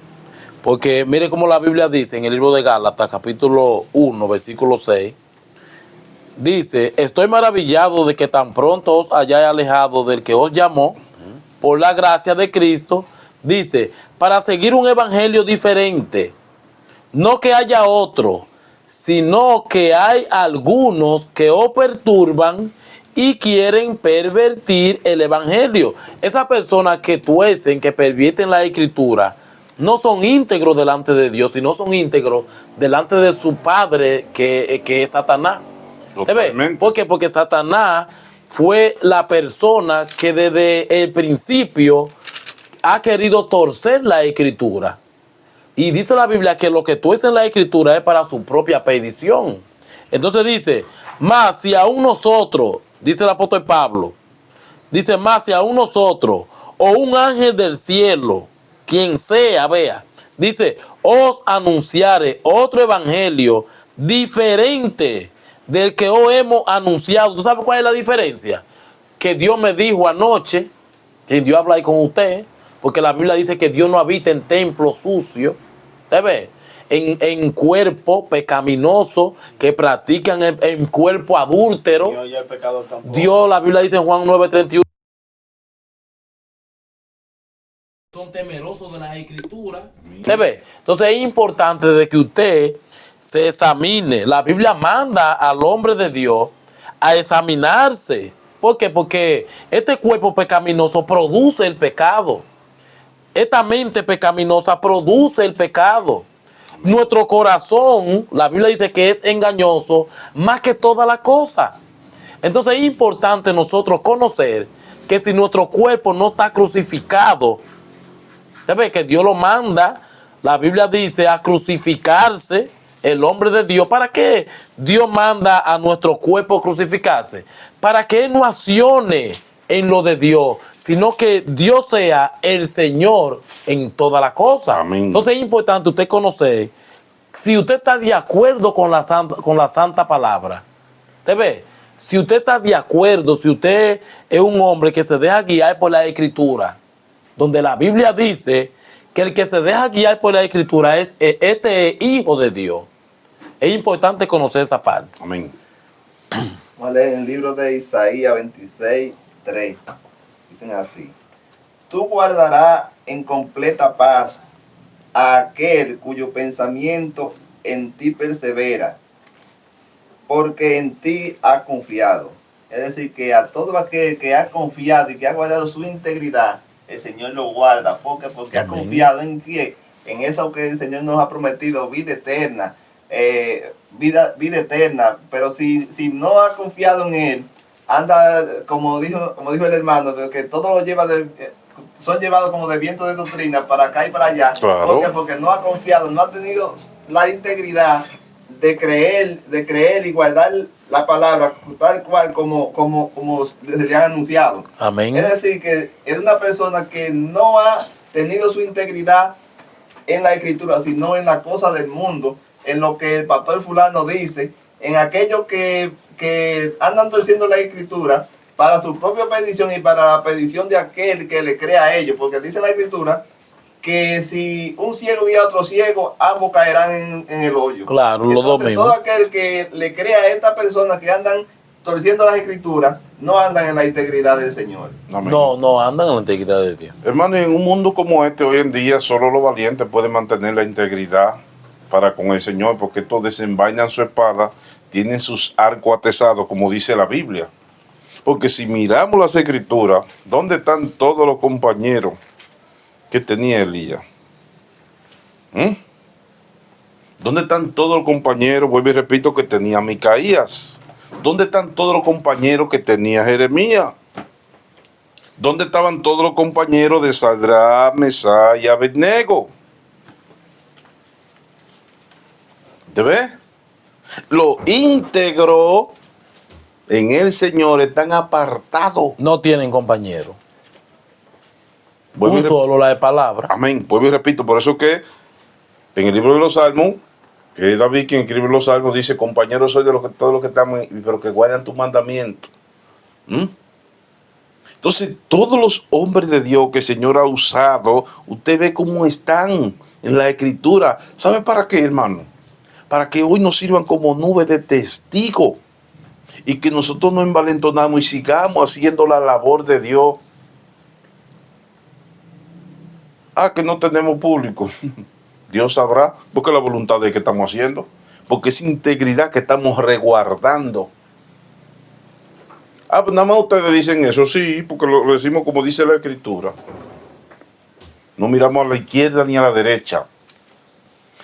porque mire cómo la Biblia dice en el libro de Gálatas, capítulo 1, versículo 6, dice, estoy maravillado de que tan pronto os hayáis alejado del que os llamó, por la gracia de Cristo, dice, para seguir un evangelio diferente, no que haya otro, sino que hay algunos que os perturban y quieren pervertir el evangelio. Esas personas que tuercen, que pervierten la Escritura, no son íntegros delante de Dios, sino son íntegros delante de su padre, que es Satanás. Totalmente. ¿Por qué? Porque Satanás fue la persona que desde el principio ha querido torcer la Escritura. Y dice la Biblia que lo que tuercen la Escritura es para su propia perdición. Entonces dice, más si aún nosotros, dice el apóstol Pablo, dice, más si aún nosotros, o un ángel del cielo, quien sea, vea, dice, os anunciare otro evangelio diferente del que hoy hemos anunciado. ¿Tú sabes cuál es la diferencia? Que Dios me dijo anoche, que Dios habla ahí con usted, porque la Biblia dice que Dios no habita en templos sucios. ¿Usted ve? en cuerpo pecaminoso, que practican en cuerpo adúltero. Dios ya el pecador tampoco. Dios, la Biblia dice en Juan 9:31, son temerosos de las escrituras. ¿Se ve? Entonces es importante de que usted se examine. La Biblia manda al hombre de Dios a examinarse. ¿Por qué? Porque este cuerpo pecaminoso produce el pecado. Esta mente pecaminosa produce el pecado. Nuestro corazón, la Biblia dice que es engañoso más que toda la cosa. Entonces es importante nosotros conocer que si nuestro cuerpo no está crucificado, ¿sabe? Que Dios lo manda, la Biblia dice, a crucificarse el hombre de Dios. ¿Para qué Dios manda a nuestro cuerpo crucificarse? Para que Él no accione en lo de Dios, sino que Dios sea el Señor en toda la cosa. Amén. Entonces es importante usted conocer si usted está de acuerdo con la santa palabra. ¿Te ve? Si usted está de acuerdo, si usted es un hombre que se deja guiar por la Escritura, donde la Biblia dice que el que se deja guiar por la Escritura es hijo de Dios. Es importante conocer esa parte. Amén. Vamos a leer el libro de Isaías 26:3. Dicen así: Tú guardarás en completa paz a aquel cuyo pensamiento en ti persevera, porque en ti ha confiado. Es decir, que a todo aquel que ha confiado y que ha guardado su integridad, el Señor lo guarda. ¿Por qué? Porque ha confiado en quién, en eso que el Señor nos ha prometido, vida eterna. Vida eterna. Pero si no ha confiado en Él, anda, como dijo el hermano, que todo lo lleva son llevados como de viento de doctrina para acá y para allá. Claro. ¿Por qué? Porque no ha confiado, no ha tenido la integridad de creer y guardar la palabra tal cual como se le han anunciado. Amén. Es decir, que es una persona que no ha tenido su integridad en la Escritura, sino en la cosa del mundo, en lo que el pastor fulano dice, en aquellos que andan torciendo la Escritura para su propia petición y para la petición de aquel que le crea a ellos, porque dice la Escritura que si un ciego guía a otro ciego, ambos caerán en el hoyo. Claro, los dos Entonces, mismos. todo aquel que le crea a estas personas que andan torciendo las Escrituras, no andan en la integridad del Señor. Amén. No andan en la integridad de Dios. Hermano, en un mundo como este, hoy en día, solo los valientes pueden mantener la integridad para con el Señor, porque estos desenvainan su espada, tienen sus arcos atesados, como dice la Biblia. Porque si miramos las Escrituras, ¿dónde están todos los compañeros que tenía Elías? ¿Dónde están todos los compañeros, vuelvo y repito, que tenía Micaías? ¿Dónde están todos los compañeros que tenía Jeremías? ¿Dónde estaban todos los compañeros de Sadrach, Mesach y Abednego? ¿Te ves? Lo íntegro en el Señor están apartados. No tienen compañero. Vuelvo y Un solo la de palabra. Amén. Vuelvo y repito, por eso que en el libro de los Salmos, que es David quien escribe los Salmos, dice: compañeros soy de todos los que estamos, pero que guardan tu mandamiento. Entonces, todos los hombres de Dios que el Señor ha usado, usted ve cómo están en la Escritura. ¿Sabe para qué, hermano? Para que hoy nos sirvan como nube de testigo y que nosotros nos envalentonamos y sigamos haciendo la labor de Dios. Que no tenemos público. Dios sabrá, porque es la voluntad de que estamos haciendo, porque es integridad que estamos resguardando. Pues nada más ustedes dicen eso, sí, porque lo decimos como dice la Escritura. No miramos a la izquierda ni a la derecha,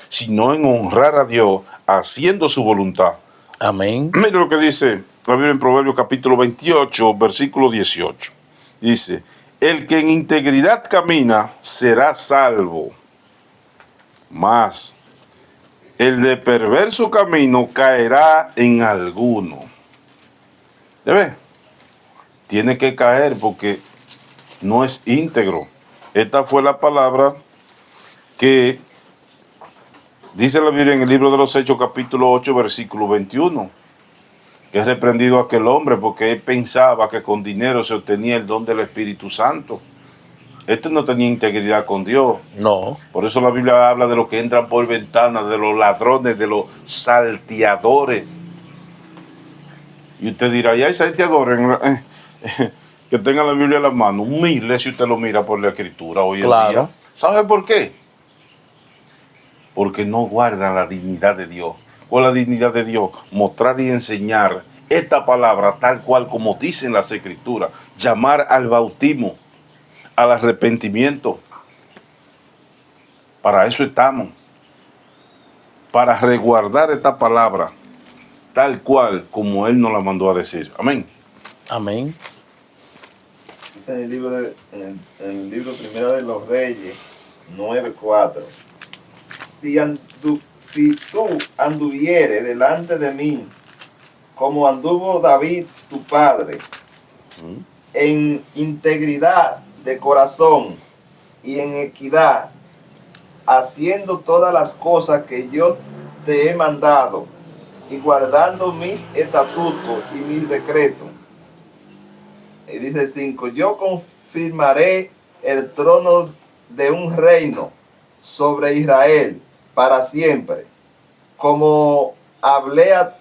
sino en honrar a Dios, haciendo su voluntad. Amén. Mire lo que dice la Biblia en Proverbios capítulo 28, versículo 18. Dice: el que en integridad camina será salvo, mas el de perverso camino caerá en alguno. ¿Debe? Tiene que caer porque no es íntegro. Esta fue la palabra que dice la Biblia en el libro de los Hechos capítulo 8 versículo 21. Que es reprendido aquel hombre porque él pensaba que con dinero se obtenía el don del Espíritu Santo. Este no tenía integridad con Dios. No. Por eso la Biblia habla de los que entran por ventanas, de los ladrones, de los salteadores. Y usted dirá, ¿y hay salteadores que tengan la Biblia en la mano? Miles si usted lo mira por la escritura hoy en Claro. día. ¿Sabe por qué? Porque no guardan la dignidad de Dios. ¿Cuál es la dignidad de Dios? Mostrar y enseñar esta palabra tal cual como dicen las escrituras. Llamar al bautismo, al arrepentimiento. Para eso estamos. Para resguardar esta palabra tal cual como Él nos la mandó a decir. Amén. Amén. Dice en el libro, en el libro Primera de los Reyes 9:4. Si tú anduvieres delante de mí, como anduvo David tu padre, en integridad de corazón y en equidad, haciendo todas las cosas que yo te he mandado, y guardando mis estatutos y mis decretos. Y dice el 5, yo confirmaré el trono de un reino sobre Israel para siempre, como hablé a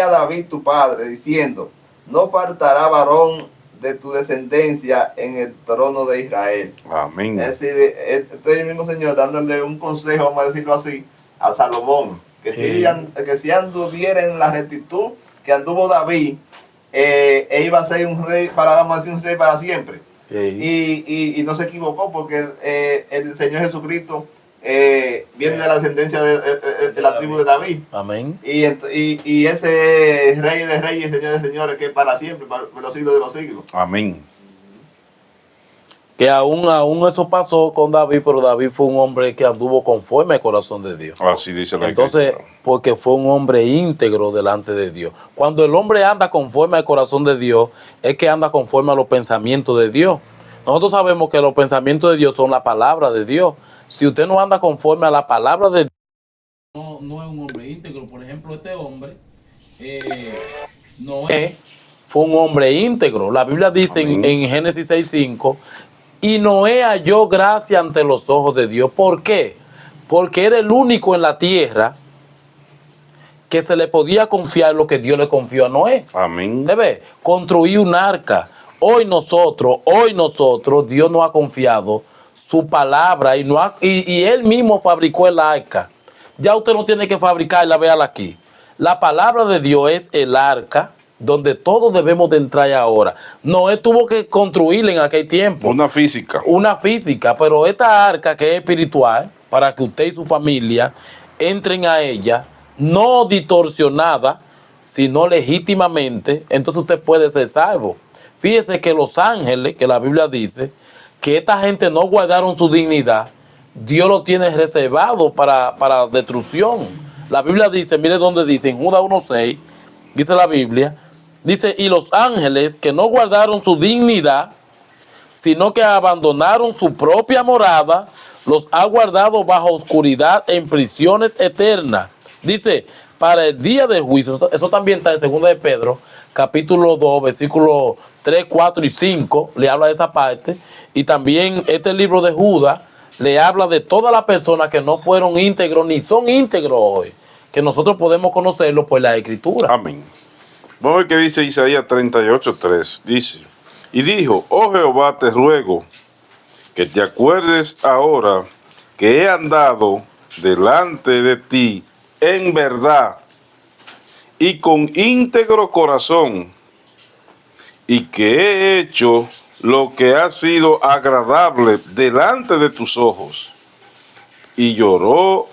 David tu padre, diciendo, no faltará varón de tu descendencia en el trono de Israel. Amén. Es decir, estoy el mismo Señor dándole un consejo, vamos a decirlo así, a Salomón, que si anduviera en la rectitud que anduvo David, iba a ser un rey para, vamos a decir, un rey para siempre. Y no se equivocó, porque el Señor Jesucristo viene de la descendencia de la tribu de David. Amén. Y ese Rey de Reyes y Señor de Señores, que es para siempre, para los siglos de los siglos. Amén. Que aún eso pasó con David, pero David fue un hombre que anduvo conforme al corazón de Dios. Así dice la Entonces, escritura. porque fue un hombre íntegro delante de Dios. Cuando el hombre anda conforme al corazón de Dios, es que anda conforme a los pensamientos de Dios. Nosotros sabemos que los pensamientos de Dios son la palabra de Dios. Si usted no anda conforme a la palabra de Dios, no es un hombre íntegro. Por ejemplo, este hombre, Noé, fue un hombre íntegro. La Biblia dice en Génesis 6:5, y Noé halló gracia ante los ojos de Dios. ¿Por qué? Porque era el único en la tierra que se le podía confiar lo que Dios le confió a Noé. Amén. Debe construir un arca. Hoy nosotros, Dios nos ha confiado su palabra y Él mismo fabricó el arca. Ya usted no tiene que fabricarla, véala aquí. La palabra de Dios es el arca donde todos debemos de entrar ahora. Noé tuvo que construirla en aquel tiempo. Una física. Una física, pero esta arca que es espiritual, para que usted y su familia entren a ella, no distorsionada, sino legítimamente, entonces usted puede ser salvo. Fíjese que los ángeles, que la Biblia dice, que esta gente no guardaron su dignidad, Dios lo tiene reservado para destrucción. La Biblia dice, mire dónde dice, en Judas 1:6, dice la Biblia, dice, y los ángeles que no guardaron su dignidad, sino que abandonaron su propia morada, los ha guardado bajo oscuridad en prisiones eternas. Dice, para el día del juicio. Eso también está en 2 de Pedro, capítulo 2, versículos 3, 4 y 5, le habla de esa parte. Y también este libro de Judas le habla de todas las personas que no fueron íntegros ni son íntegros hoy, que nosotros podemos conocerlo por la Escritura. Amén. Vamos a ver qué dice Isaías 38:3. Dice, y dijo, oh Jehová, te ruego que te acuerdes ahora que he andado delante de ti en verdad y con íntegro corazón, y que he hecho lo que ha sido agradable delante de tus ojos. Y lloró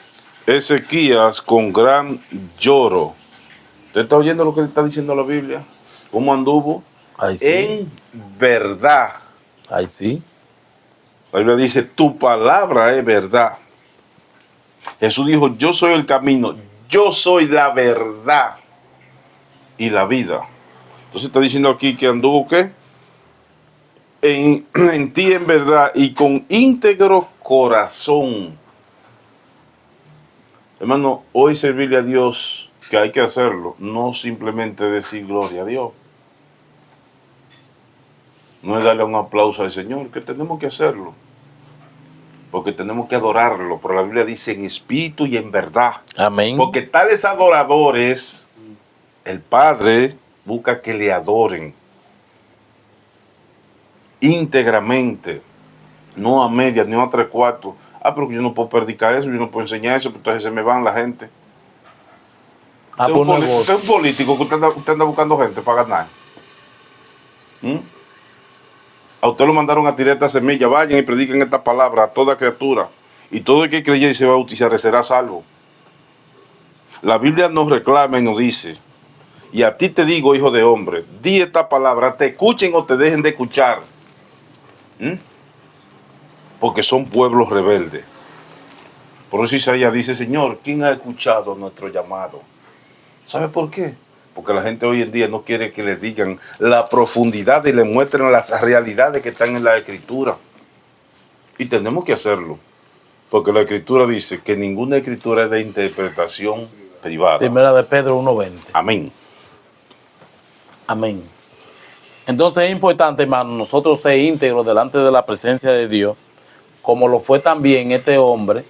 Ezequías con gran lloro. ¿Usted está oyendo lo que está diciendo la Biblia? ¿Cómo anduvo? Ay, sí. En verdad. Ay, sí. La Biblia dice, tu palabra es verdad. Jesús dijo, yo soy el camino, yo soy la verdad y la vida. Entonces está diciendo aquí que anduvo, ¿qué? En ti en verdad y con íntegro corazón. Hermano, hoy servirle a Dios, que hay que hacerlo, no simplemente decir gloria a Dios. no es darle un aplauso al Señor, que tenemos que hacerlo. Porque tenemos que adorarlo. Pero la Biblia dice en espíritu y en verdad. Amén. Porque tales adoradores, el Padre busca que le adoren íntegramente, no a medias, ni a tres cuartos. Pero yo no puedo predicar eso, yo no puedo enseñar eso, entonces se me van la gente. Usted es un político que usted anda buscando gente para ganar. A usted lo mandaron a tirar esta semilla, vayan y prediquen esta palabra a toda criatura. Y todo el que creyere y se bautizar será salvo. La Biblia nos reclama y nos dice, y a ti te digo, hijo de hombre, di esta palabra, te escuchen o te dejen de escuchar. Porque son pueblos rebeldes. Por eso Isaías dice, Señor, ¿quién ha escuchado nuestro llamado? ¿Sabe por qué? Porque la gente hoy en día no quiere que le digan la profundidad y le muestren las realidades que están en la Escritura. Y tenemos que hacerlo. Porque la Escritura dice que ninguna Escritura es de interpretación privada. Primera de Pedro 1:20. Amén. Amén. Entonces es importante, hermano, nosotros ser íntegros delante de la presencia de Dios, como lo fue también este hombre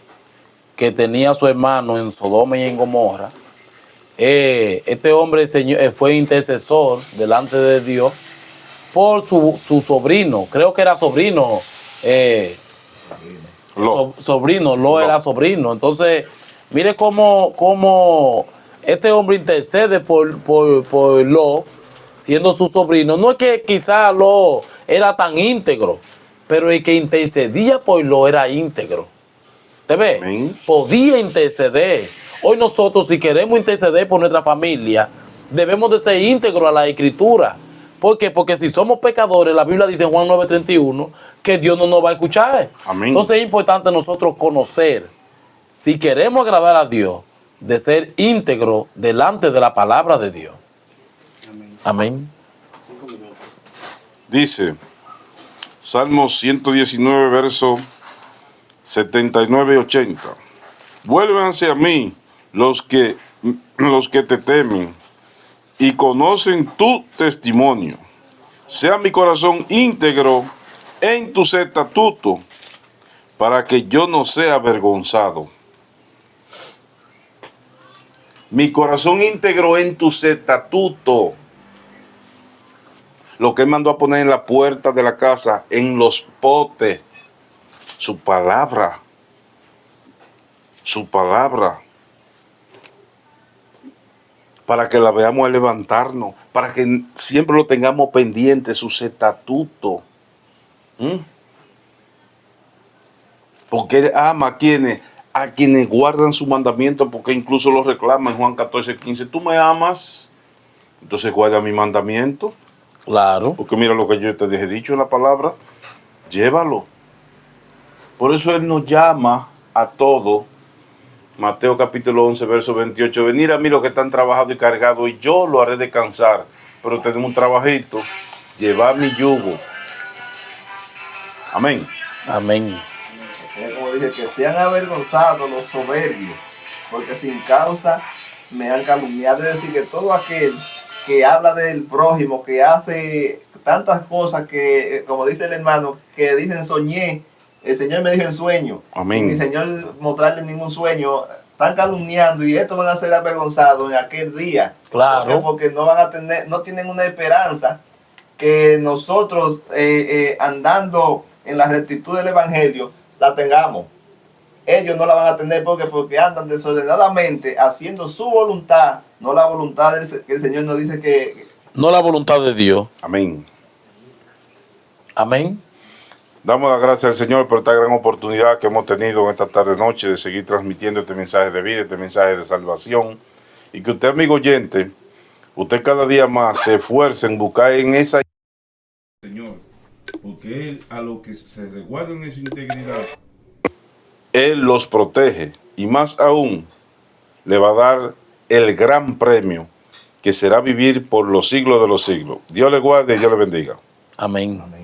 que tenía a su hermano en Sodoma y en Gomorra. Este hombre fue intercesor delante de Dios por su sobrino, creo que era sobrino, Lo era sobrino. Entonces, mire cómo este hombre intercede por Lo, siendo su sobrino. No es que quizá Lo era tan íntegro, pero el que intercedía por Lo era íntegro. ¿Te ve? Amén. Podía interceder. Hoy nosotros, si queremos interceder por nuestra familia, debemos de ser íntegros a la Escritura. ¿Por qué? Porque si somos pecadores, la Biblia dice en Juan 9:31 que Dios no nos va a escuchar. Amén. Entonces es importante nosotros conocer, si queremos agradar a Dios, de ser íntegros delante de la palabra de Dios. Amén. Dice, Salmo 119, verso 79 y 80. Vuélvanse a mí los que te temen y conocen tu testimonio. Sea mi corazón íntegro en tus estatutos, para que yo no sea avergonzado. Mi corazón íntegro en tus estatutos. Lo que él mandó a poner en la puerta de la casa, en los potes, su palabra. Su palabra. Para que la veamos al levantarnos, para que siempre lo tengamos pendiente, sus estatutos. Porque él ama a quienes guardan su mandamiento, porque incluso lo reclama en Juan 14:15. Tú me amas, entonces guarda mi mandamiento. Claro. Porque mira lo que yo te he dicho en la palabra, llévalo. Por eso él nos llama a todos. Mateo capítulo 11, verso 28. Venir a mí los que están trabajados y cargados, y yo lo haré descansar. Pero tenemos un trabajito, llevar mi yugo. Amén. Amén. Como dice, que sean avergonzados los soberbios, porque sin causa me han calumniado. Es decir, que todo aquel que habla del prójimo, que hace tantas cosas que, como dice el hermano, que dicen soñé, el Señor me dijo en sueño. Amén. Sin el Señor mostrarle ningún sueño, están calumniando y estos van a ser avergonzados en aquel día. Claro. Porque no van a tener, no tienen una esperanza que nosotros andando en la rectitud del Evangelio la tengamos. Ellos no la van a tener porque andan desordenadamente haciendo su voluntad, no la voluntad que el Señor nos dice que... No la voluntad de Dios. Amén. Amén. Damos las gracias al Señor por esta gran oportunidad que hemos tenido en esta tarde-noche de seguir transmitiendo este mensaje de vida, este mensaje de salvación. Y que usted, amigo oyente, usted cada día más se esfuerce en buscar en esa... Señor, porque Él, a los que se resguardan en su integridad, Él los protege. Y más aún, le va a dar el gran premio, que será vivir por los siglos de los siglos. Dios le guarde y Dios le bendiga. Amén. Amén.